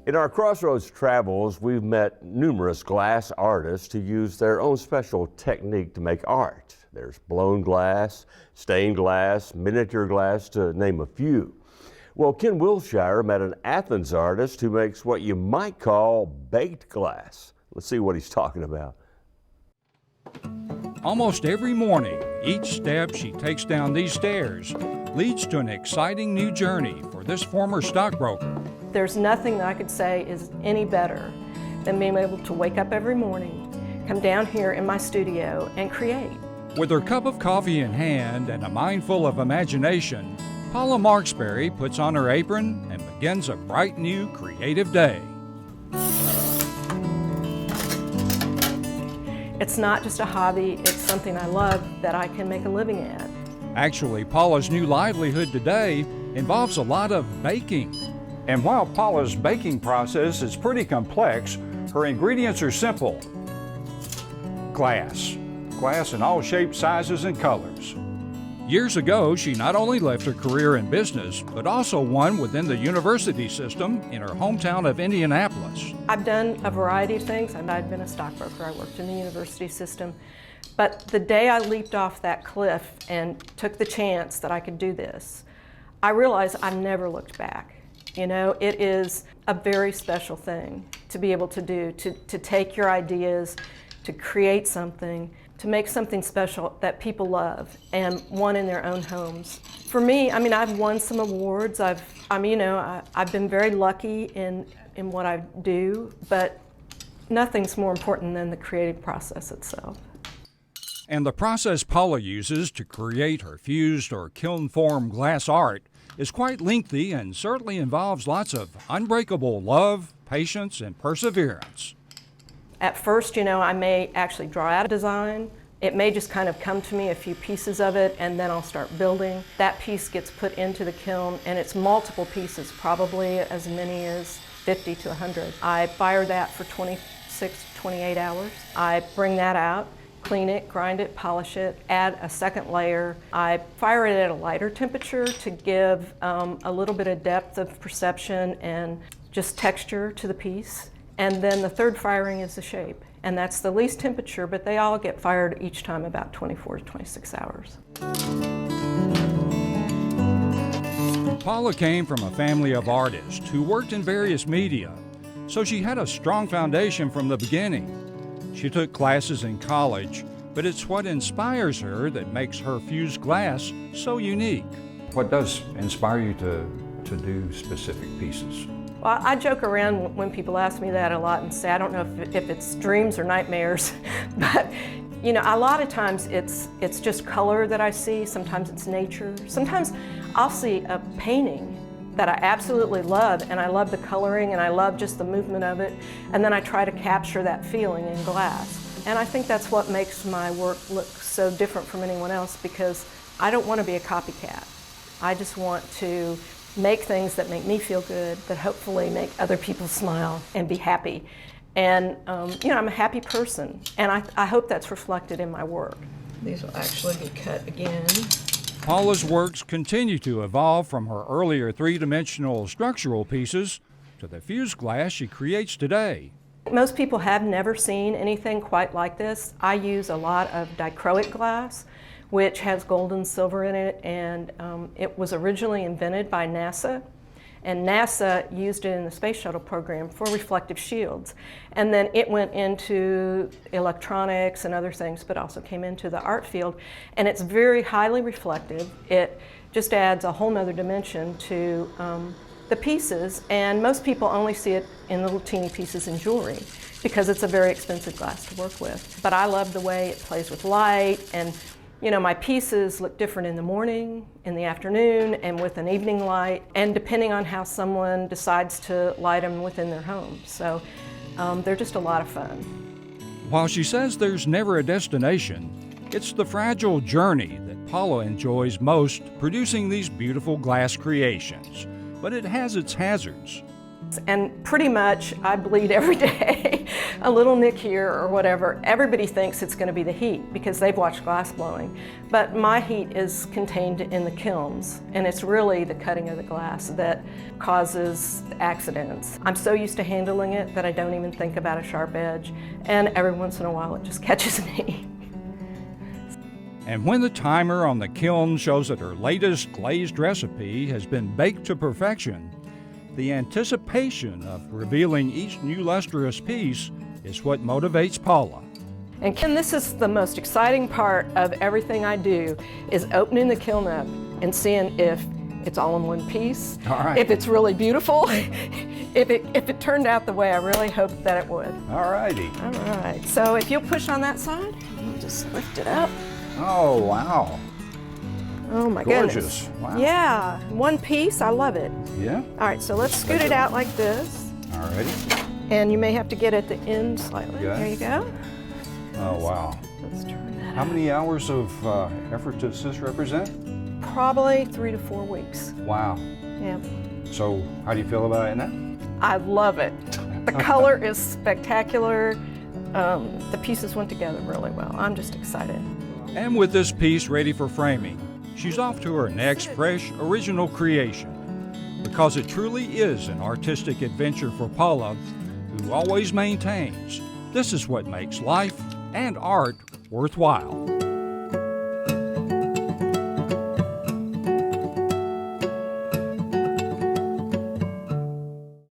In our Crossroads travels, we've met numerous glass artists who use their own special technique to make art. There's blown glass, stained glass, miniature glass, to name a few. Well, Ken Wilshire met an Athens artist who makes what you might call baked glass. Let's see what he's talking about. Almost every morning, each step she takes down these stairs leads to an exciting new journey for this former stockbroker. There's nothing that I could say is any better than being able to wake up every morning, come down here in my studio and create. With her cup of coffee in hand and a mind full of imagination, Paula Marksbury puts on her apron and begins a bright new creative day. It's not just a hobby, it's something I love that I can make a living at. Actually, Paula's new livelihood today involves a lot of baking. And while Paula's baking process is pretty complex, her ingredients are simple. Glass. Glass in all shapes, sizes, and colors. Years ago, she not only left her career in business, but also one within the university system in her hometown of Indianapolis. I've done a variety of things, and I've been a stockbroker. I worked in the university system. But the day I leaped off that cliff and took the chance that I could do this, I realized I've never looked back. You know, it is a very special thing to be able to do, to take your ideas, to create something, to make something special that people love and want in their own homes. For me, I mean, I've won some awards. I've been very lucky in what I do, but nothing's more important than the creative process itself. And the process Paula uses to create her fused or kiln-formed glass art is quite lengthy and certainly involves lots of unbreakable love, patience, and perseverance. At first, I may actually draw out a design. It may just kind of come to me, a few pieces of it, and then I'll start building. That piece gets put into the kiln, and it's multiple pieces, probably as many as 50 to 100. I fire that for 26 to 28 hours. I bring that out, clean it, grind it, polish it, add a second layer. I fire it at a lighter temperature to give a little bit of depth of perception and just texture to the piece. And then the third firing is the shape. And that's the least temperature, but they all get fired each time about 24 to 26 hours. Paula came from a family of artists who worked in various media, so she had a strong foundation from the beginning. She took classes in college, but it's what inspires her that makes her fused glass so unique. What does inspire you to do specific pieces? Well, I joke around when people ask me that a lot and say, I don't know if it's dreams or nightmares, but a lot of times it's just color that I see, sometimes it's nature. Sometimes I'll see a painting that I absolutely love, and I love the coloring and I love just the movement of it, and then I try to capture that feeling in glass. And I think that's what makes my work look so different from anyone else, because I don't want to be a copycat. I just want to make things that make me feel good, that hopefully make other people smile and be happy. And I'm a happy person, and I hope that's reflected in my work. These will actually be cut again. Paula's works continue to evolve from her earlier three-dimensional structural pieces to the fused glass she creates today. Most people have never seen anything quite like this. I use a lot of dichroic glass, which has gold and silver in it, and it was originally invented by NASA. And NASA used it in the space shuttle program for reflective shields. And then it went into electronics and other things, but also came into the art field. And it's very highly reflective. It just adds a whole nother dimension to the pieces. And most people only see it in little teeny pieces in jewelry because it's a very expensive glass to work with. But I love the way it plays with light, and my pieces look different in the morning, in the afternoon, and with an evening light, and depending on how someone decides to light them within their home. So they're just a lot of fun. While she says there's never a destination, it's the fragile journey that Paula enjoys most, producing these beautiful glass creations. But it has its hazards. And pretty much I bleed every day, a little nick here or whatever. Everybody thinks it's going to be the heat because they've watched glass blowing. But my heat is contained in the kilns, and it's really the cutting of the glass that causes accidents. I'm so used to handling it that I don't even think about a sharp edge, and every once in a while it just catches me. And when the timer on the kiln shows that her latest glazed recipe has been baked to perfection, the anticipation of revealing each new lustrous piece is what motivates Paula. And Ken, this is the most exciting part of everything I do, is opening the kiln up and seeing if it's all in one piece, All right. if it's really beautiful, if it turned out the way I really hoped that it would. All righty. All right, so if you'll push on that side, we'll just lift it up. Oh, wow. Oh my Gorgeous. goodness. Wow. Yeah, one piece, I love it. Yeah? All right, so let's scoot it out like this. All righty. And you may have to get at the end slightly. Yeah. There you go. Oh, wow. Let's turn that How up. many hours of effort does this represent? Probably 3 to 4 weeks. Wow. Yeah. So, how do you feel about it now? I love it. The color is spectacular. The pieces went together really well. I'm just excited. And with this piece ready for framing, she's off to her next fresh, original creation. Because it truly is an artistic adventure for Paula, who always maintains this is what makes life and art worthwhile.